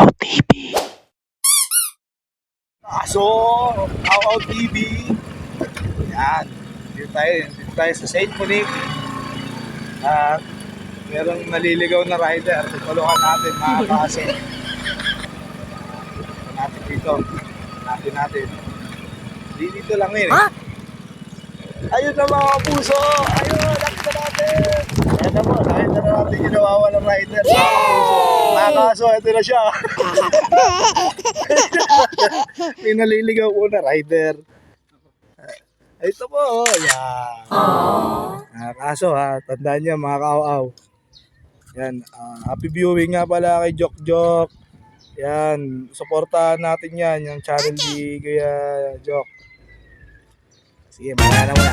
Out TV. So, Out TV. Yan. Dito tayo sa St. Monique. At merong naliligaw na rider. Tutulungan natin mga kaso. Natin dito. Natin. Dito lang yun. Ha? Ayun na mga puso. Ayun, nakita natin. Ayan na po, nakita na natin yung nawawalang rider. Mga kaso, ito na siya. May naliligaw po na rider. Ito po, yan. Kaso ha, tandaan niya mga kauaw. Yan, happy viewing nga pala kay Jok. Yan, suportahan natin yan, yung channel ni Kuya Jok. Sige, mamaya na muna.